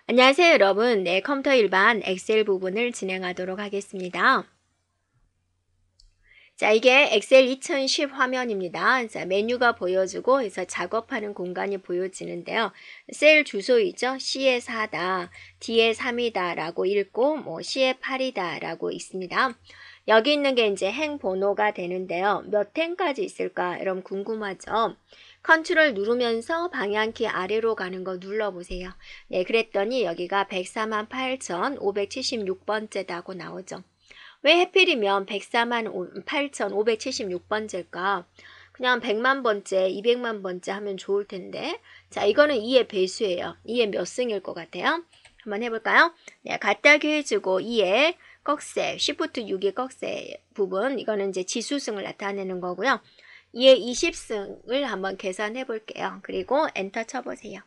안녕하세요, 여러분. 네, 컴퓨터 일반 엑셀 부분을 진행하도록 하겠습니다. 자, 이게 엑셀 2010 화면입니다. 자, 메뉴가 보여지고 그래서 작업하는 공간이 보여지는데요. 셀 주소이죠. C에 4다, D에 3이다 라고 읽고 C에 8이다 라고 있습니다. 여기 있는 게 이제 행 번호가 되는데요. 몇 행까지 있을까? 여러분 궁금하죠? 컨트롤 누르면서 방향키 아래로 가는 거 눌러보세요. 네, 그랬더니 여기가 148,576번째다고 나오죠. 왜 하필이면 148,576번째일까? 그냥 100만 번째, 200만 번째 하면 좋을 텐데. 자, 이거는 2의 배수예요. 2의 몇 승일 것 같아요? 한번 해볼까요? 네, 갖다 해주고 2의 꺽쇠, Shift 6의 꺽쇠 부분, 이거는 이제 지수승을 나타내는 거고요. 2의 20승을 한번 계산해 볼게요. 그리고 엔터 쳐보세요.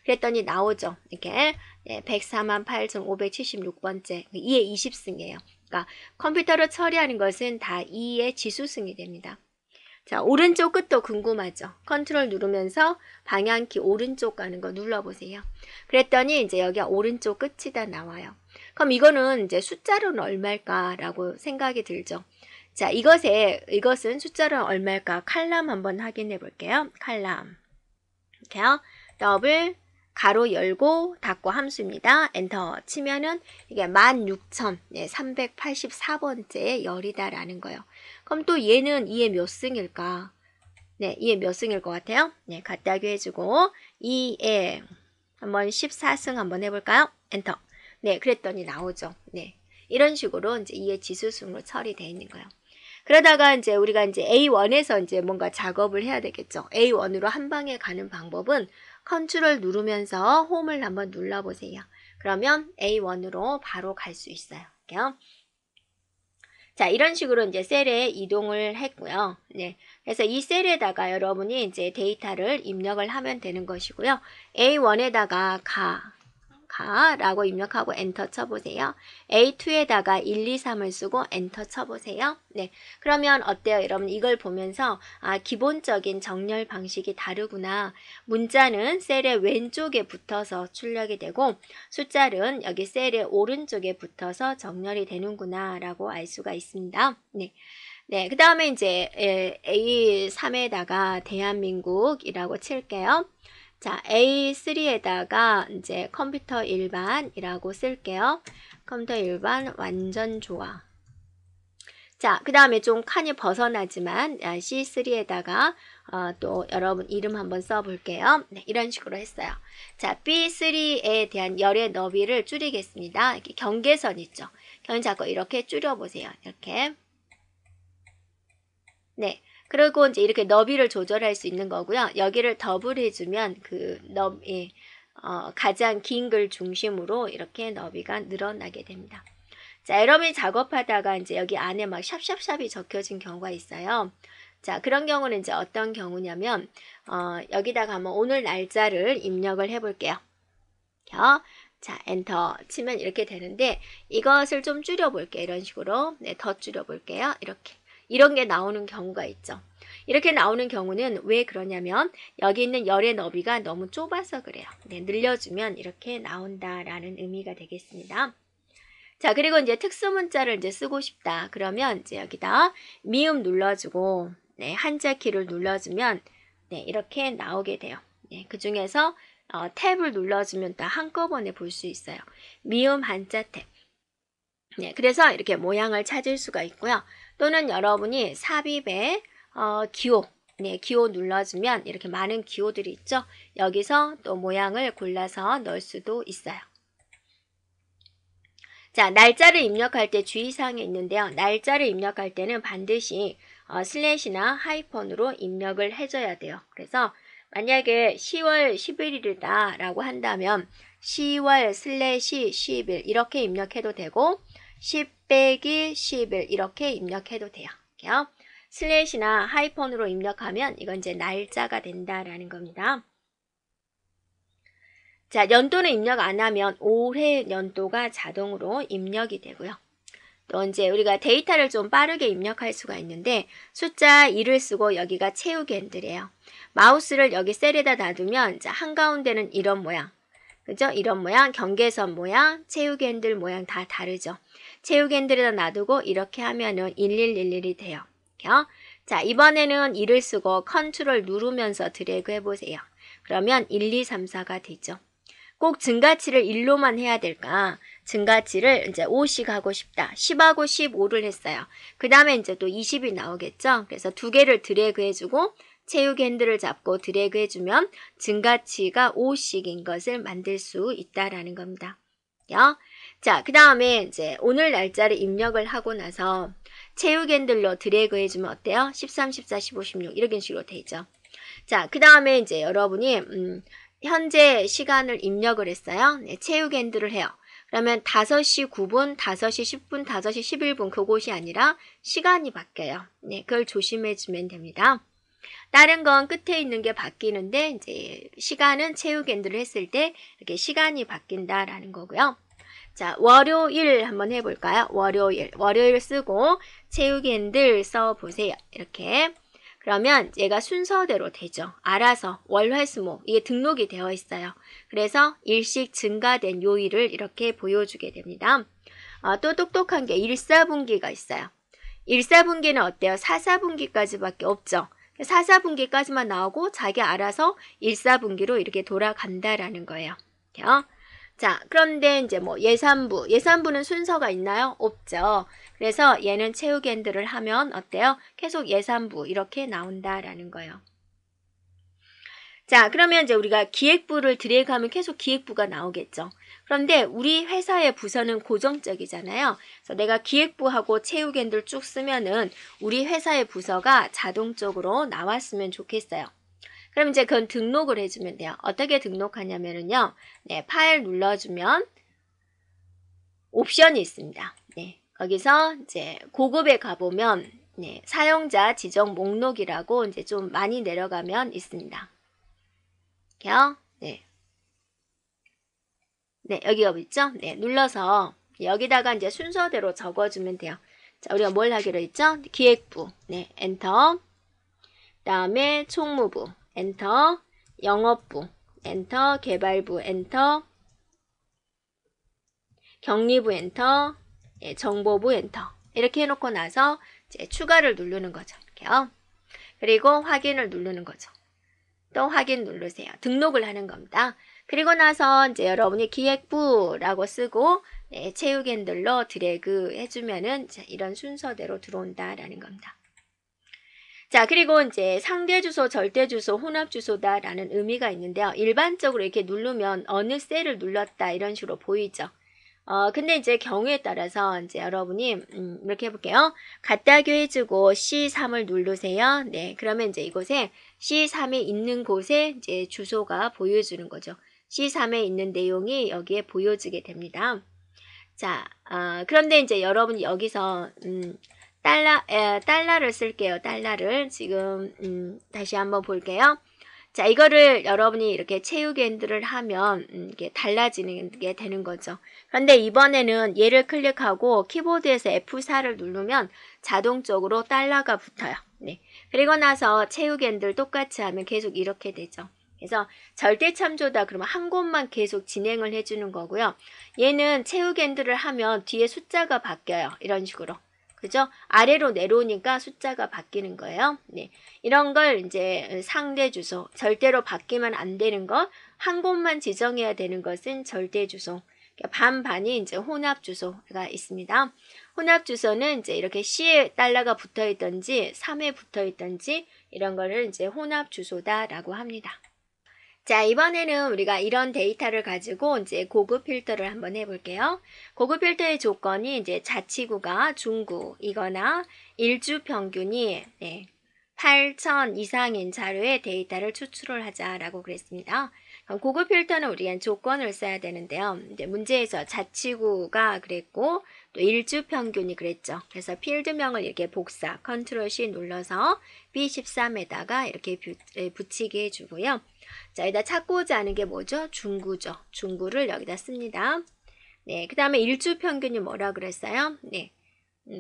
그랬더니 나오죠. 이렇게 148,576번째 2의 20승이에요. 그러니까 컴퓨터로 처리하는 것은 다 2의 지수승이 됩니다. 자, 오른쪽 끝도 궁금하죠. 컨트롤 누르면서 방향키 오른쪽 가는 거 눌러보세요. 그랬더니 이제 여기가 오른쪽 끝이 다 나와요. 그럼 이거는 이제 숫자로는 얼마일까라고 생각이 들죠. 자, 이것은 숫자로는 얼마일까? 칼럼 한번 확인해 볼게요. 칼럼. 이렇게요. 더블 가로 열고 닫고 함수입니다. 엔터 치면은 이게 16,384번째 열이다라는 거예요. 그럼 또 얘는 2의 몇 승일까? 네, 2의 몇 승일 것 같아요? 네, 갖다기 해주고 2의 한번 14승 한번 해볼까요? 엔터. 네, 그랬더니 나오죠. 네, 이런 식으로 이제 2의 지수승으로 처리되어 있는 거예요. 그러다가 이제 우리가 이제 A1에서 이제 뭔가 작업을 해야 되겠죠. A1으로 한 방에 가는 방법은 컨트롤 누르면서 홈을 한번 눌러보세요. 그러면 A1으로 바로 갈 수 있어요. 이렇게요. 자, 이런 식으로 이제 셀에 이동을 했고요. 네. 그래서 이 셀에다가 여러분이 이제 데이터를 입력을 하면 되는 것이고요. A1에다가 라고 입력하고 엔터 쳐보세요. A2에다가 1, 2, 3을 쓰고 엔터 쳐보세요. 네, 그러면 어때요? 여러분 이걸 보면서 기본적인 정렬 방식이 다르구나. 문자는 셀의 왼쪽에 붙어서 출력이 되고 숫자는 여기 셀의 오른쪽에 붙어서 정렬이 되는구나 라고 알 수가 있습니다. 네. 네, 그 다음에 이제 A3에다가 대한민국이라고 칠게요. 자, A3에다가 이제 컴퓨터 일반이라고 쓸게요. 컴퓨터 일반 완전 좋아. 자, 그 다음에 좀 칸이 벗어나지만 C3에다가 또 여러분 이름 한번 써볼게요. 네, 이런 식으로 했어요. 자, B3에 대한 열의 너비를 줄이겠습니다. 이렇게 경계선 있죠. 경계 잡고 이렇게 줄여보세요. 이렇게. 네. 그리고 이제 이렇게 너비를 조절할 수 있는 거고요. 여기를 더블 해주면 그 너비, 가장 긴 글 중심으로 이렇게 너비가 늘어나게 됩니다. 자, 여러분이 작업하다가 이제 여기 안에 막 샵샵샵이 적혀진 경우가 있어요. 자, 그런 경우는 이제 어떤 경우냐면, 여기다가 한번 오늘 날짜를 입력을 해볼게요. 자, 엔터 치면 이렇게 되는데, 이것을 좀 줄여볼게요. 이런 식으로. 네, 더 줄여볼게요. 이렇게. 이런 게 나오는 경우가 있죠. 이렇게 나오는 경우는 왜 그러냐면 여기 있는 열의 너비가 너무 좁아서 그래요. 네, 늘려주면 이렇게 나온다라는 의미가 되겠습니다. 자, 그리고 이제 특수 문자를 이제 쓰고 싶다. 그러면 이제 여기다 미음 눌러주고 네, 한자 키를 눌러주면 네, 이렇게 나오게 돼요. 네, 그 중에서 탭을 눌러주면 다 한꺼번에 볼 수 있어요. 미음 한자 탭. 네, 그래서 이렇게 모양을 찾을 수가 있고요. 또는 여러분이 삽입에 기호, 네, 기호 눌러주면 이렇게 많은 기호들이 있죠. 여기서 또 모양을 골라서 넣을 수도 있어요. 자, 날짜를 입력할 때 주의사항이 있는데요. 날짜를 입력할 때는 반드시 슬래시나 하이펀으로 입력을 해줘야 돼요. 그래서 만약에 10월 11일이다 라고 한다면 10월 슬래시 10일 이렇게 입력해도 되고 10 빼기 10일 이렇게 입력해도 돼요. 이렇게요. 슬래시나 하이펀으로 입력하면 이건 이제 날짜가 된다라는 겁니다. 자, 연도는 입력 안 하면 올해 연도가 자동으로 입력이 되고요. 또 이제 우리가 데이터를 좀 빠르게 입력할 수가 있는데 숫자 2를 쓰고 여기가 채우기 핸들이에요. 마우스를 여기 셀에다 놔두면 자, 한가운데는 이런 모양. 그죠? 이런 모양, 경계선 모양, 채우기 핸들 모양 다 다르죠. 채우기 핸들에다 놔두고 이렇게 하면은 1111이 돼요. 자, 이번에는 2를 쓰고 컨트롤 누르면서 드래그 해보세요. 그러면 1, 2, 3, 4가 되죠. 꼭 증가치를 1로만 해야 될까? 증가치를 이제 5씩 하고 싶다. 10하고 15를 했어요. 그 다음에 이제 또 20이 나오겠죠? 그래서 두 개를 드래그 해주고 채우기 핸들을 잡고 드래그 해주면 증가치가 5씩인 것을 만들 수 있다라는 겁니다. 자, 그 다음에 이제 오늘 날짜를 입력을 하고 나서 채우기 핸들로 드래그 해주면 어때요? 13, 14, 15, 16 이런 식으로 되죠. 자, 그 다음에 이제 여러분이 현재 시간을 입력을 했어요. 네, 채우기 핸들을 해요. 그러면 5시 9분, 5시 10분, 5시 11분 그곳이 아니라 시간이 바뀌어요. 네, 그걸 조심해 주면 됩니다. 다른 건 끝에 있는 게 바뀌는데 이제 시간은 채우기 핸들을 했을 때 이렇게 시간이 바뀐다라는 거고요. 자, 월요일 한번 해볼까요? 월요일 쓰고 채우기 핸들 써보세요. 이렇게. 그러면 얘가 순서대로 되죠. 알아서 월화수목 이게 등록이 되어 있어요. 그래서 일씩 증가된 요일을 이렇게 보여주게 됩니다. 또 똑똑한 게 1사분기가 있어요. 1사분기는 어때요? 4사분기까지밖에 없죠. 4사분기까지만 나오고 자기 알아서 1사분기로 이렇게 돌아간다라는 거예요. 자, 그런데 이제 뭐 예산부는 순서가 있나요? 없죠. 그래서 얘는 채우기 핸들을 하면 어때요? 계속 예산부 이렇게 나온다라는 거예요. 자, 그러면 이제 우리가 기획부를 드래그하면 계속 기획부가 나오겠죠. 그런데 우리 회사의 부서는 고정적이잖아요. 그래서 내가 기획부하고 채우기 핸들 쭉 쓰면은 우리 회사의 부서가 자동적으로 나왔으면 좋겠어요. 그럼 이제 그건 등록을 해주면 돼요. 어떻게 등록하냐면은요. 네, 파일 눌러주면 옵션이 있습니다. 네, 거기서 이제 고급에 가보면 네, 사용자 지정 목록이라고 이제 좀 많이 내려가면 있습니다. 이렇게요. 네. 네, 여기가 있죠? 네, 눌러서 여기다가 이제 순서대로 적어주면 돼요. 자, 우리가 뭘 하기로 했죠? 기획부. 네, 엔터. 그 다음에 총무부. 엔터, 영업부, 엔터, 개발부, 엔터, 격리부, 엔터, 예, 정보부, 엔터. 이렇게 해놓고 나서 이제 추가를 누르는 거죠. 이렇게요. 그리고 확인을 누르는 거죠. 또 확인 누르세요. 등록을 하는 겁니다. 그리고 나서 이제 여러분이 기획부라고 쓰고 네, 채우기 핸들로 드래그 해주면은 이런 순서대로 들어온다라는 겁니다. 자, 그리고 이제 상대 주소, 절대 주소, 혼합 주소다라는 의미가 있는데요. 일반적으로 이렇게 누르면 어느 셀을 눌렀다 이런 식으로 보이죠. 근데 이제 경우에 따라서 이제 여러분이 이렇게 해볼게요. 갖다교 해주고 C3을 누르세요. 네, 그러면 이제 이곳에 C3에 있는 곳에 이제 주소가 보여주는 거죠. C3에 있는 내용이 여기에 보여지게 됩니다. 자, 그런데 이제 여러분이 여기서 달러를 쓸게요. 달러를 지금 다시 한번 볼게요. 자, 이거를 여러분이 이렇게 채우기 핸들을 하면 이게 달라지는 게 되는 거죠. 그런데 이번에는 얘를 클릭하고 키보드에서 F4를 누르면 자동적으로 달러가 붙어요. 네. 그리고 나서 채우기 핸들 똑같이 하면 계속 이렇게 되죠. 그래서 절대 참조다 그러면 한 곳만 계속 진행을 해주는 거고요. 얘는 채우기 핸들을 하면 뒤에 숫자가 바뀌어요. 이런 식으로. 그죠? 아래로 내려오니까 숫자가 바뀌는 거예요. 네. 이런 걸 이제 상대 주소, 절대로 바뀌면 안 되는 것, 한 곳만 지정해야 되는 것은 절대 주소. 반반이 이제 혼합 주소가 있습니다. 혼합 주소는 이제 이렇게 C에 달러가 붙어 있든지 3에 붙어 있든지 이런 거를 이제 혼합 주소다라고 합니다. 자, 이번에는 우리가 이런 데이터를 가지고 이제 고급 필터를 한번 해볼게요. 고급 필터의 조건이 이제 자치구가 중구이거나 일주 평균이 8,000 이상인 자료의 데이터를 추출을 하자라고 그랬습니다. 고급 필터는 우리가 조건을 써야 되는데요. 이제 문제에서 자치구가 그랬고 또 일주 평균이 그랬죠. 그래서 필드명을 이렇게 복사, 컨트롤 C 눌러서 B13에다가 이렇게 붙이게 해주고요. 자, 여기다 찾고자 하는 게 뭐죠? 중구죠. 중구를 여기다 씁니다. 네, 그 다음에 일주 평균이 뭐라 그랬어요? 네,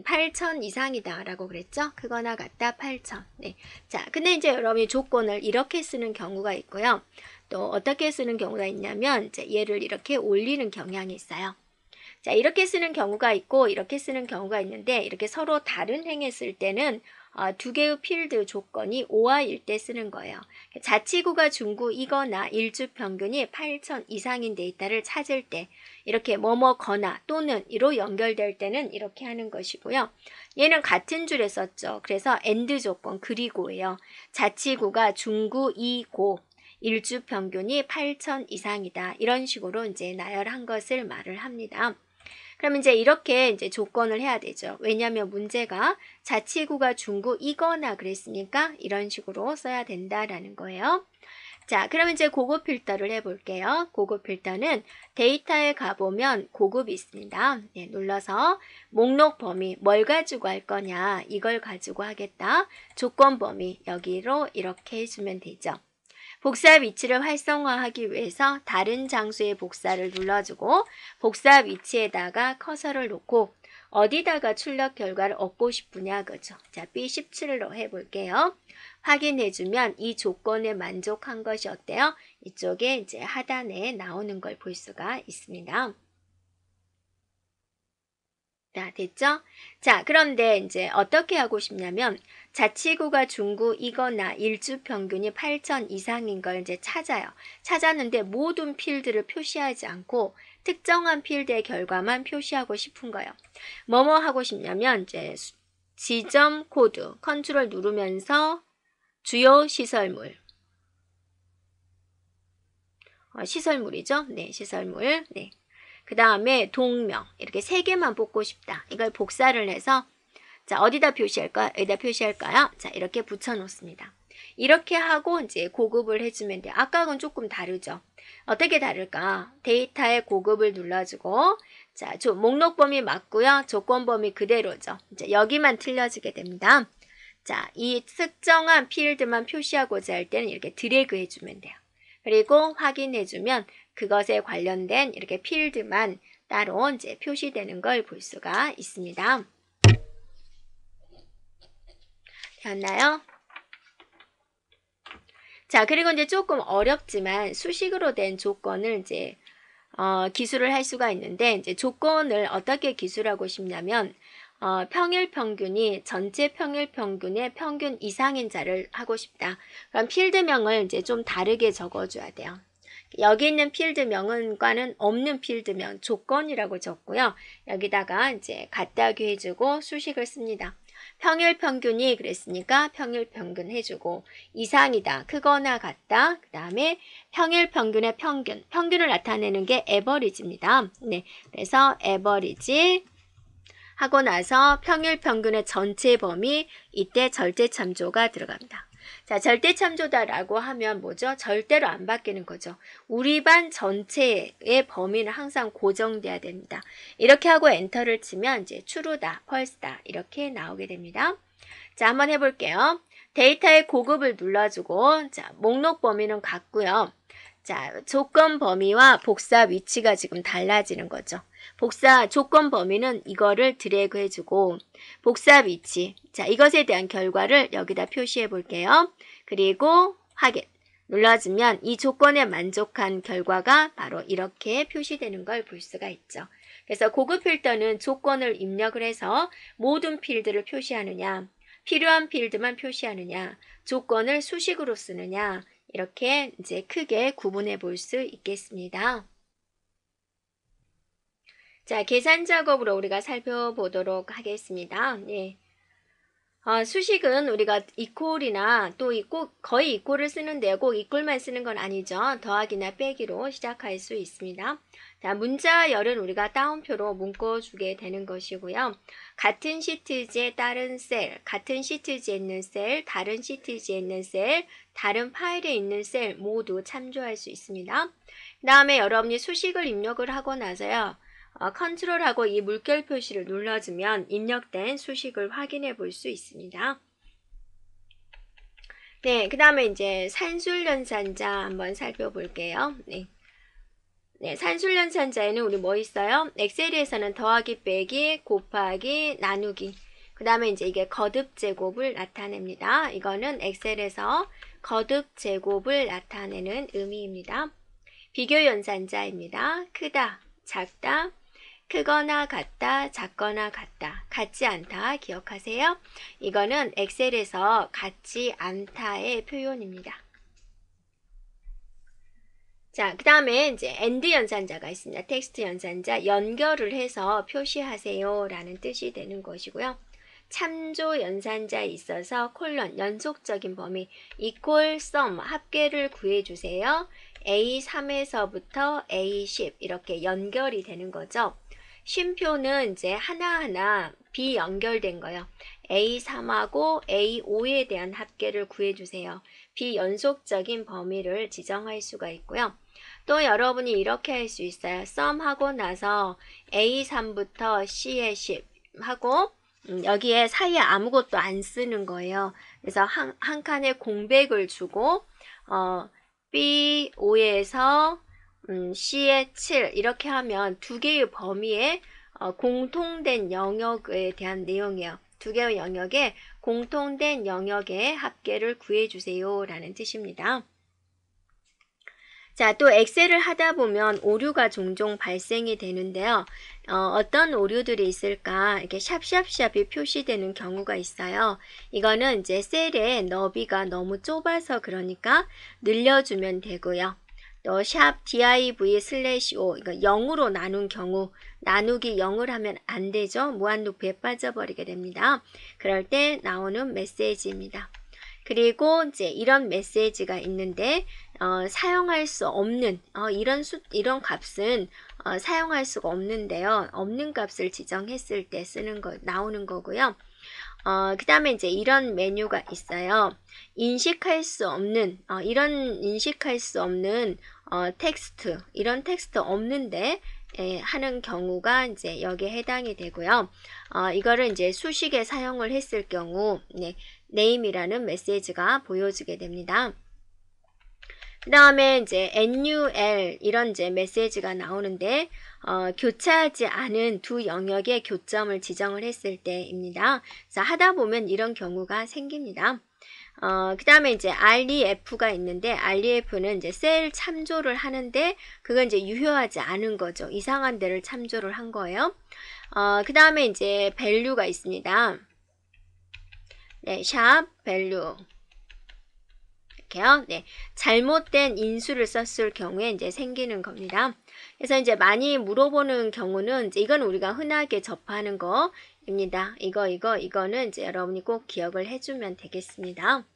8,000 이상이다 라고 그랬죠. 크거나 같다 8,000. 네. 자, 근데 이제 여러분이 조건을 이렇게 쓰는 경우가 있고요. 또 어떻게 쓰는 경우가 있냐면 이제 얘를 이렇게 올리는 경향이 있어요. 자, 이렇게 쓰는 경우가 있고 이렇게 쓰는 경우가 있는데 이렇게 서로 다른 행했을 때는 두 개의 필드 조건이 오화일 때 쓰는 거예요. 자치구가 중구이거나 일주 평균이 8,000 이상인 데이터를 찾을 때 이렇게 뭐뭐거나 또는 이로 연결될 때는 이렇게 하는 것이고요. 얘는 같은 줄에 썼죠. 그래서 AND 조건 그리고예요. 자치구가 중구이고 일주 평균이 8,000 이상이다. 이런 식으로 이제 나열한 것을 말을 합니다. 그럼 이제 이렇게 이제 조건을 해야 되죠. 왜냐하면 문제가 자치구가 중구이거나 그랬으니까 이런 식으로 써야 된다라는 거예요. 자, 그럼 이제 고급 필터를 해볼게요. 고급 필터는 데이터에 가보면 고급이 있습니다. 네, 눌러서 목록 범위 뭘 가지고 할 거냐 이걸 가지고 하겠다. 조건 범위 여기로 이렇게 해주면 되죠. 복사 위치를 활성화하기 위해서 다른 장소의 복사를 눌러주고 복사 위치에다가 커서를 놓고 어디다가 출력 결과를 얻고 싶으냐 그죠. 자, B17로 해볼게요. 확인해주면 이 조건에 만족한 것이 어때요? 이쪽에 이제 하단에 나오는 걸 볼 수가 있습니다. 자, 됐죠? 자, 그런데 이제 어떻게 하고 싶냐면 자치구가 중구이거나 일주 평균이 8,000 이상인 걸 이제 찾아요. 찾았는데 모든 필드를 표시하지 않고 특정한 필드의 결과만 표시하고 싶은 거예요. 뭐뭐 하고 싶냐면 이제 지점 코드 컨트롤 누르면서 주요 시설물 시설물이죠. 네, 시설물. 네. 그 다음에 동명 이렇게 3개만 뽑고 싶다. 이걸 복사를 해서 자, 어디다 표시할까요? 여기다 표시할까요? 자, 이렇게 붙여 놓습니다. 이렇게 하고 이제 고급을 해주면 돼요. 아까하고는 조금 다르죠. 어떻게 다를까? 데이터의 고급을 눌러주고 자, 목록 범위 맞고요. 조건 범위 그대로죠. 이제 여기만 틀려지게 됩니다. 자, 이 특정한 필드만 표시하고자 할 때는 이렇게 드래그 해주면 돼요. 그리고 확인해주면 그것에 관련된 이렇게 필드만 따로 이제 표시되는 걸 볼 수가 있습니다. 되었나요? 자, 그리고 이제 조금 어렵지만 수식으로 된 조건을 이제 기술을 할 수가 있는데 이제 조건을 어떻게 기술하고 싶냐면 평일 평균이 전체 평일 평균의 평균 이상인 자를 하고 싶다. 그럼 필드명을 이제 좀 다르게 적어줘야 돼요. 여기 있는 필드명과는 없는 필드명 조건이라고 적고요. 여기다가 이제 같다고 해주고 수식을 씁니다. 평일 평균이 그랬으니까 평일 평균 해주고 이상이다. 크거나 같다. 그 다음에 평일 평균의 평균. 평균을 나타내는 게 에버리지입니다. 네, 그래서 에버리지 하고 나서 평일 평균의 전체 범위 이때 절대 참조가 들어갑니다. 자, 절대 참조다라고 하면 뭐죠? 절대로 안 바뀌는 거죠. 우리 반 전체의 범위는 항상 고정돼야 됩니다. 이렇게 하고 엔터를 치면 이제 true다, false다 이렇게 나오게 됩니다. 자, 한번 해볼게요. 데이터의 고급을 눌러주고 자, 목록 범위는 같고요. 자, 조건 범위와 복사 위치가 지금 달라지는 거죠. 복사 조건 범위는 이거를 드래그 해주고 복사 위치 자 이것에 대한 결과를 여기다 표시해 볼게요. 그리고 확인 눌러주면 이 조건에 만족한 결과가 바로 이렇게 표시되는 걸 볼 수가 있죠. 그래서 고급 필터는 조건을 입력을 해서 모든 필드를 표시하느냐 필요한 필드만 표시하느냐 조건을 수식으로 쓰느냐 이렇게 이제 크게 구분해 볼 수 있겠습니다. 자, 계산 작업으로 우리가 살펴보도록 하겠습니다. 네. 수식은 우리가 이퀄이나 또 거의 이퀄을 쓰는데요. 꼭 이퀄만 쓰는 건 아니죠. 더하기나 빼기로 시작할 수 있습니다. 자, 문자열은 우리가 따옴표로 묶어주게 되는 것이고요. 같은 시트지에 다른 셀, 같은 시트지에 있는 셀, 다른 시트지에 있는 셀, 다른 파일에 있는 셀 모두 참조할 수 있습니다. 그 다음에 여러분이 수식을 입력을 하고 나서요. 컨트롤하고 이 물결 표시를 눌러주면 입력된 수식을 확인해 볼 수 있습니다. 네, 그 다음에 이제 산술연산자 한번 살펴볼게요. 네. 네, 산술연산자에는 우리 뭐 있어요? 엑셀에서는 더하기, 빼기, 곱하기, 나누기. 그 다음에 이제 이게 거듭 제곱을 나타냅니다. 이거는 엑셀에서 거듭 제곱을 나타내는 의미입니다. 비교 연산자입니다. 크다, 작다, 크거나 같다, 작거나 같다, 같지 않다 기억하세요. 이거는 엑셀에서 같지 않다의 표현입니다. 자, 그 다음에 이제 AND 연산자가 있습니다. 텍스트 연산자, 연결을 해서 표시하세요 라는 뜻이 되는 것이고요. 참조 연산자에 있어서 콜론, 연속적인 범위, equal sum, 합계를 구해주세요. A3에서부터 A10 이렇게 연결이 되는 거죠. 쉼표는 이제 하나하나 비연결된 거예요. A3하고 A5에 대한 합계를 구해주세요. 비연속적인 범위를 지정할 수가 있고요. 또 여러분이 이렇게 할 수 있어요. sum 하고 나서 A3부터 C에 10 하고 여기에 사이에 아무것도 안 쓰는 거예요. 그래서 한 칸에 공백을 주고 B5에서 C에 7 이렇게 하면 두 개의 범위에 공통된 영역에 대한 내용이에요. 두 개의 영역에 공통된 영역의 합계를 구해주세요 라는 뜻입니다. 자, 또 엑셀을 하다 보면 오류가 종종 발생이 되는데요. 어떤 오류들이 있을까? 이렇게 샵샵샵이 표시되는 경우가 있어요. 이거는 이제 셀의 너비가 너무 좁아서 그러니까 늘려주면 되고요. 또 샵 div/o 이거 0으로 나눈 경우 나누기 0을 하면 안 되죠. 무한루프에 빠져버리게 됩니다. 그럴 때 나오는 메시지입니다. 그리고 이제 이런 메시지가 있는데 사용할 수 없는 이런 값은 사용할 수가 없는데요. 없는 값을 지정했을 때 쓰는 거 나오는 거고요. 그 다음에 이제 이런 메뉴가 있어요. 인식할 수 없는 이런 인식할 수 없는 텍스트 이런 텍스트 없는데 하는 경우가 이제 여기에 해당이 되고요. 이거를 이제 수식에 사용을 했을 경우 name이라는 메시지가 보여지게 됩니다. 그 다음에 이제 NUL 이런 이제 메시지가 나오는데 교차하지 않은 두 영역의 교점을 지정을 했을 때입니다. 그래서 하다 보면 이런 경우가 생깁니다. 그 다음에 이제 REF가 있는데 REF는 이제 셀 참조를 하는데 그건 이제 유효하지 않은 거죠. 이상한 데를 참조를 한 거예요. 그 다음에 이제 value가 있습니다. 네, 샵 value 이렇게요. 네, 잘못된 인수를 썼을 경우에 이제 생기는 겁니다. 그래서 이제 많이 물어보는 경우는 이제 이건 우리가 흔하게 접하는 거입니다. 이거는 이제 여러분이 꼭 기억을 해주면 되겠습니다.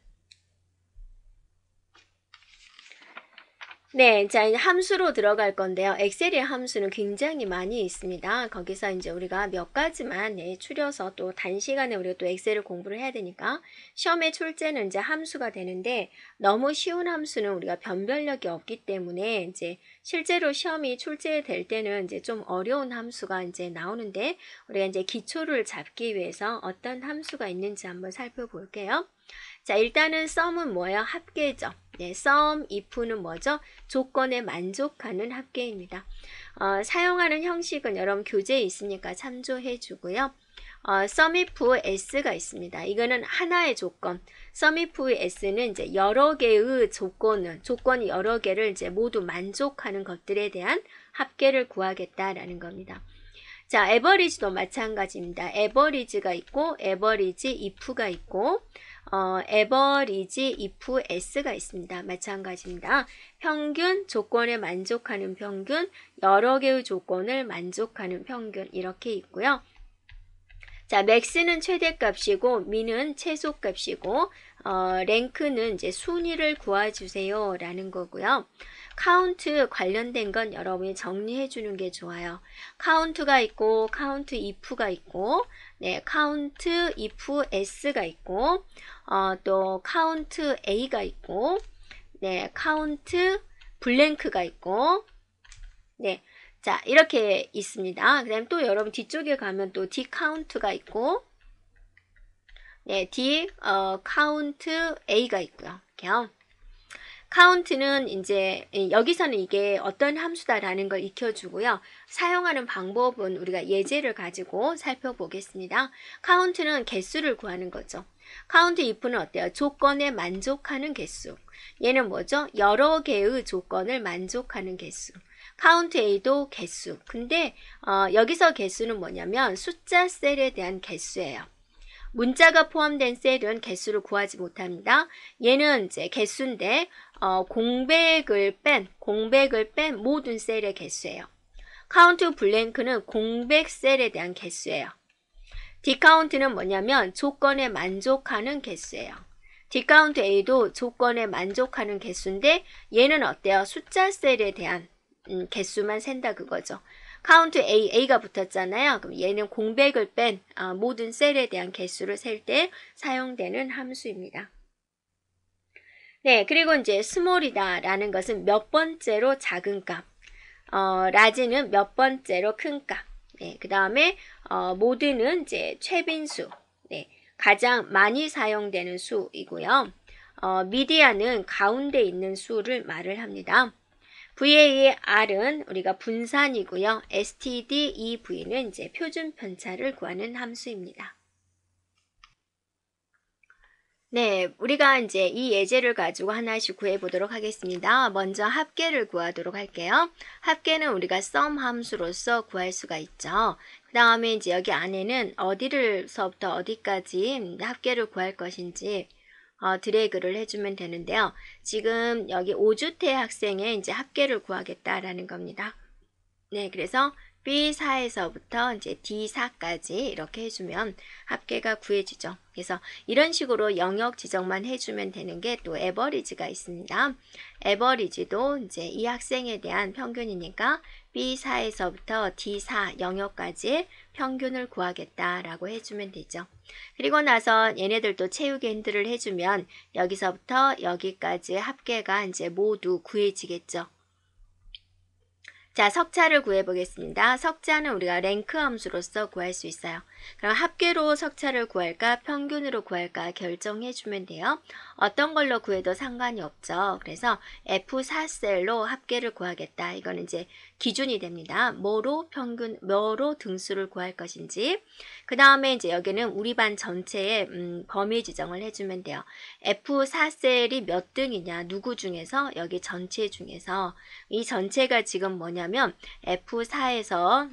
네, 자, 이제 함수로 들어갈 건데요. 엑셀의 함수는 굉장히 많이 있습니다. 거기서 이제 우리가 몇 가지만 추려서 또 단시간에 우리가 또 엑셀을 공부를 해야 되니까 시험의 출제는 이제 함수가 되는데 너무 쉬운 함수는 우리가 변별력이 없기 때문에 이제 실제로 시험이 출제될 때는 이제 좀 어려운 함수가 이제 나오는데 우리가 이제 기초를 잡기 위해서 어떤 함수가 있는지 한번 살펴볼게요. 자, 일단은 sum은 뭐예요? 합계죠. 네, sum if는 뭐죠? 조건에 만족하는 합계입니다. 사용하는 형식은 여러분 교재에 있으니까 참조해 주고요. sum if s가 있습니다. 이거는 하나의 조건. sum if s는 이제 여러 개의 조건이 여러 개를 이제 모두 만족하는 것들에 대한 합계를 구하겠다라는 겁니다. 자, average도 마찬가지입니다. average가 있고 average if가 있고 average if s가 있습니다. 마찬가지입니다. 평균, 조건에 만족하는 평균, 여러 개의 조건을 만족하는 평균 이렇게 있고요. 자, max는 최대값이고 min은 최소값이고 rank는 이제 순위를 구해주세요 라는 거고요. count 관련된 건 여러분이 정리해 주는 게 좋아요. count가 있고 count if가 있고 네, count if s가 있고 또 count a가 있고 네, count blank가 있고 네. 자, 이렇게 있습니다. 그 다음에 또 여러분 뒤쪽에 가면 또 dcount가 있고 네, dcount a가 있고요. 이렇게요. count는 이제 여기서는 이게 어떤 함수다라는 걸 익혀주고요. 사용하는 방법은 우리가 예제를 가지고 살펴보겠습니다. count는 개수를 구하는 거죠. count if는 어때요? 조건에 만족하는 개수. 얘는 뭐죠? 여러 개의 조건을 만족하는 개수. count a도 개수. 근데 여기서 개수는 뭐냐면 숫자 셀에 대한 개수예요. 문자가 포함된 셀은 개수를 구하지 못합니다. 얘는 이제 개수인데 공백을 뺀 모든 셀의 개수예요. count blank는 공백 셀에 대한 개수예요. discount는 뭐냐면 조건에 만족하는 개수예요. discount a도 조건에 만족하는 개수인데 얘는 어때요? 숫자 셀에 대한 개수만 센다 그거죠. count a가 붙었잖아요. 그럼 얘는 공백을 뺀 모든 셀에 대한 개수를 셀 때 사용되는 함수입니다. 네, 그리고 이제 small이다 라는 것은 몇 번째로 작은 값, large는 몇 번째로 큰 값, 네, 그 다음에 mode는 이제 최빈수, 네, 가장 많이 사용되는 수이고요. median은 가운데 있는 수를 말을 합니다. VAR은 우리가 분산이고요. STDEV는 이제 표준 편차를 구하는 함수입니다. 네, 우리가 이제 이 예제를 가지고 하나씩 구해 보도록 하겠습니다. 먼저 합계를 구하도록 할게요. 합계는 우리가 sum 함수로서 구할 수가 있죠. 그 다음에 이제 여기 안에는 어디를서부터 어디까지 합계를 구할 것인지 드래그를 해주면 되는데요. 지금 여기 5주태 학생의 이제 합계를 구하겠다라는 겁니다. 네, 그래서 B4에서부터 이제 D4까지 이렇게 해주면 합계가 구해지죠. 그래서 이런 식으로 영역 지정만 해주면 되는 게 또 에버리지가 있습니다. 에버리지도 이제 이 학생에 대한 평균이니까 B4에서부터 D4 영역까지 평균을 구하겠다라고 해주면 되죠. 그리고 나서 얘네들도 채우기 힌트를 해주면 여기서부터 여기까지 합계가 이제 모두 구해지겠죠. 자, 석차를 구해보겠습니다. 석차는 우리가 랭크 함수로서 구할 수 있어요. 그럼 합계로 석차를 구할까 평균으로 구할까 결정해주면 돼요. 어떤 걸로 구해도 상관이 없죠. 그래서 F4셀로 합계를 구하겠다. 이거는 이제 기준이 됩니다. 뭐로 등수를 구할 것인지. 그 다음에 이제 여기는 우리 반 전체의 범위 지정을 해주면 돼요. F4셀이 몇 등이냐, 누구 중에서, 여기 전체 중에서. 이 전체가 지금 뭐냐면 F4에서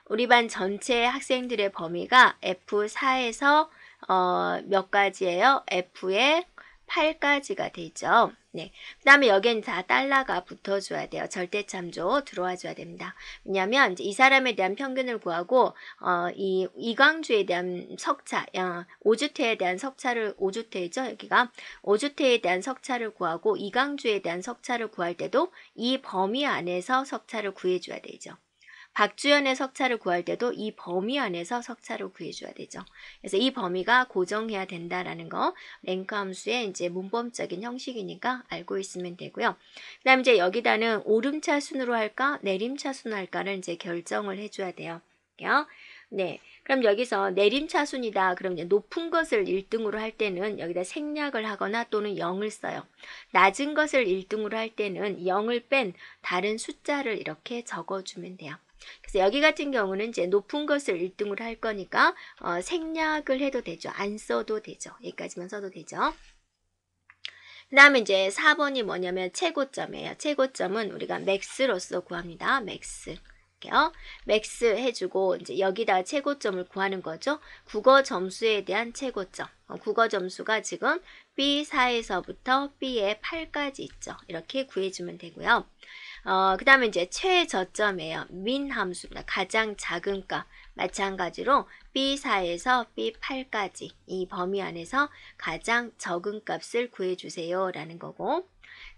우리 반 전체 학생들의 범위가 F4에서 몇 가지예요? F의 8가지가 되죠. 네. 그 다음에 여기는 다 달러가 붙어줘야 돼요. 절대참조 들어와 줘야 됩니다. 왜냐하면 이제 이 사람에 대한 평균을 구하고 이 이광주에 대한 석차, 5주태에 대한 석차를 5주태죠. 여기가 5주태에 대한 석차를 구하고 이광주에 대한 석차를 구할 때도 이 범위 안에서 석차를 구해줘야 되죠. 박주연의 석차를 구할 때도 이 범위 안에서 석차를 구해줘야 되죠. 그래서 이 범위가 고정해야 된다라는 거 랭크 함수의 이제 문법적인 형식이니까 알고 있으면 되고요. 그 다음 이제 여기다는 오름차 순으로 할까 내림차 순으로 할까를 이제 결정을 해줘야 돼요. 네. 그럼 여기서 내림차순이다. 그럼 이제 높은 것을 1등으로 할 때는 여기다 생략을 하거나 또는 0을 써요. 낮은 것을 1등으로 할 때는 0을 뺀 다른 숫자를 이렇게 적어주면 돼요. 그래서 여기 같은 경우는 이제 높은 것을 1등으로 할 거니까 생략을 해도 되죠. 안 써도 되죠. 여기까지만 써도 되죠. 그 다음에 이제 4번이 뭐냐면 최고점이에요. 최고점은 우리가 맥스로서 구합니다. 맥스. 맥스 해주고 이제 여기다 최고점을 구하는 거죠. 국어 점수에 대한 최고점. 국어 점수가 지금 B4에서부터 B의 8까지 있죠. 이렇게 구해주면 되고요. 그 다음에 이제 최저점이에요. 민 함수입니다. 가장 작은 값. 마찬가지로 B4에서 B8까지 이 범위 안에서 가장 적은 값을 구해주세요. 라는 거고.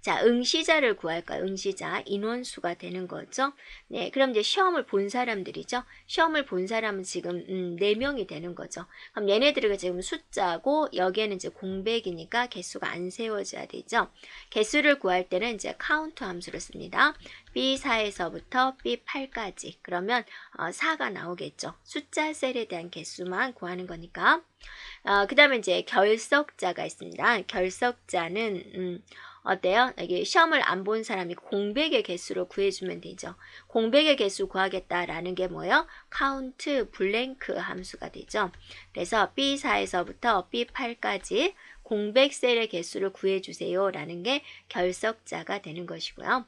자, 응시자를 구할까요? 응시자, 인원수가 되는 거죠. 네, 그럼 이제 시험을 본 사람들이죠. 시험을 본 사람은 지금 4명이 되는 거죠. 그럼 얘네들이 지금 숫자고 여기에는 이제 공백이니까 개수가 안 세워져야 되죠. 개수를 구할 때는 이제 카운트 함수를 씁니다. B4에서부터 B8까지. 그러면 4가 나오겠죠. 숫자 셀에 대한 개수만 구하는 거니까. 그 다음에 이제 결석자가 있습니다. 결석자는 어때요? 여기 시험을 안 본 사람이 공백의 개수로 구해주면 되죠. 공백의 개수 구하겠다라는 게 뭐예요? count blank 함수가 되죠. 그래서 B4에서부터 B8까지 공백 셀의 개수를 구해주세요 라는 게 결석자가 되는 것이고요.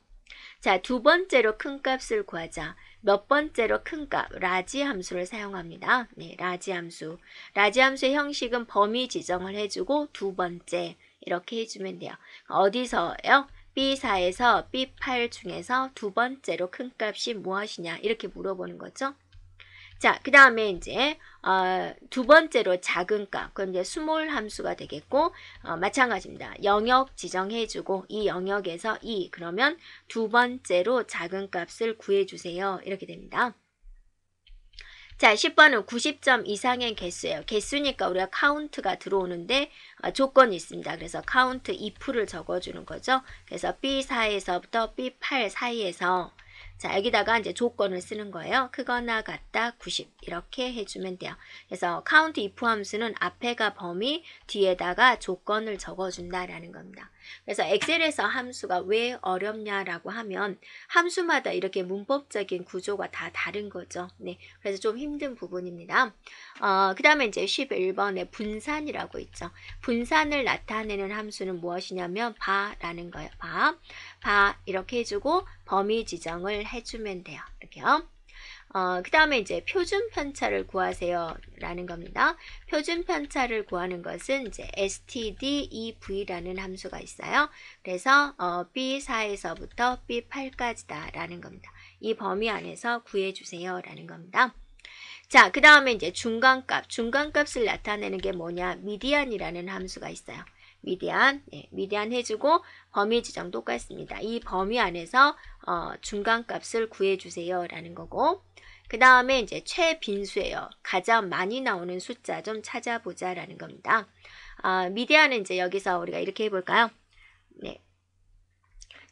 자, 두 번째로 큰 값을 구하자. 몇 번째로 큰 값, 라지 함수를 사용합니다. 네, 라지 함수. 라지 함수의 형식은 범위 지정을 해주고 두 번째 이렇게 해주면 돼요. 어디서요? B4에서 B8 중에서 두 번째로 큰 값이 무엇이냐 이렇게 물어보는 거죠. 자, 그 다음에 이제 두 번째로 작은 값, 그건 이제 스몰 함수가 되겠고 마찬가지입니다. 영역 지정해주고 이 영역에서 그러면 두 번째로 작은 값을 구해주세요. 이렇게 됩니다. 자, 10번은 90점 이상의 개수예요. 개수니까 우리가 카운트가 들어오는데 조건이 있습니다. 그래서 카운트 if를 적어주는 거죠. 그래서 B4에서부터 B8 사이에서 자, 여기다가 이제 조건을 쓰는 거예요. 크거나 같다 90 이렇게 해주면 돼요. 그래서 count if 함수는 앞에가 범위, 뒤에다가 조건을 적어준다라는 겁니다. 그래서 엑셀에서 함수가 왜 어렵냐라고 하면 함수마다 이렇게 문법적인 구조가 다 다른 거죠. 네, 그래서 좀 힘든 부분입니다. 그 다음에 이제 11번에 분산이라고 있죠. 분산을 나타내는 함수는 무엇이냐면 바라는 거예요. 바 이렇게 해주고 범위 지정을 해주면 돼요. 이렇게요. 그 다음에 이제 표준 편차를 구하세요 라는 겁니다. 표준 편차를 구하는 것은 이제 stdev라는 함수가 있어요. 그래서 B4에서부터 B8까지다 라는 겁니다. 이 범위 안에서 구해주세요 라는 겁니다. 자, 그 다음에 이제 중간값을 나타내는 게 뭐냐? 미디안이라는 함수가 있어요. 미디안, 네, 미디안 해주고 범위 지정 똑같습니다. 이 범위 안에서 중간값을 구해주세요 라는 거고 그 다음에 이제 최빈수예요. 가장 많이 나오는 숫자 좀 찾아보자 라는 겁니다. 미디안은 이제 여기서 우리가 이렇게 해볼까요? 네.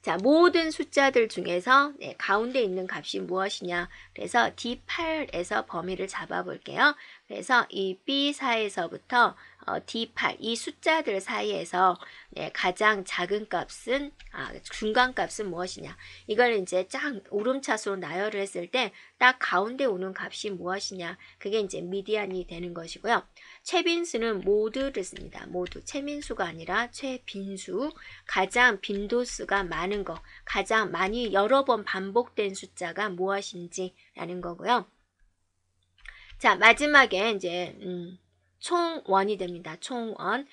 자, 모든 숫자들 중에서 가운데 있는 값이 무엇이냐? 그래서 D8에서 범위를 잡아 볼게요. 그래서 이 B4에서부터 D8 이 숫자들 사이에서 가장 작은 값은 중간 값은 무엇이냐? 이걸 이제 쫙 오름차수로 나열을 했을 때 딱 가운데 오는 값이 무엇이냐? 그게 이제 미디안이 되는 것이고요. 최빈수는 모두를 씁니다. 모두 최민수가 아니라 최빈수 가장 빈도수가 많은 거 가장 많이 여러 번 반복된 숫자가 무엇인지 라는 거고요. 자, 마지막에 이제 총원이 됩니다. 총원.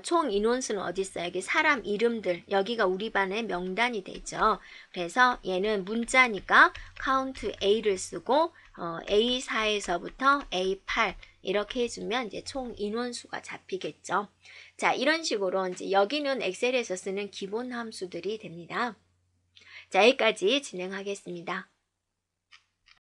총 인원수는 어디 있어요? 여기 사람 이름들. 여기가 우리 반의 명단이 되죠. 그래서 얘는 문자니까 count A를 쓰고 A4에서부터 A8 이렇게 해주면 이제 총 인원수가 잡히겠죠. 자, 이런 식으로 이제 여기는 엑셀에서 쓰는 기본 함수들이 됩니다. 자, 여기까지 진행하겠습니다.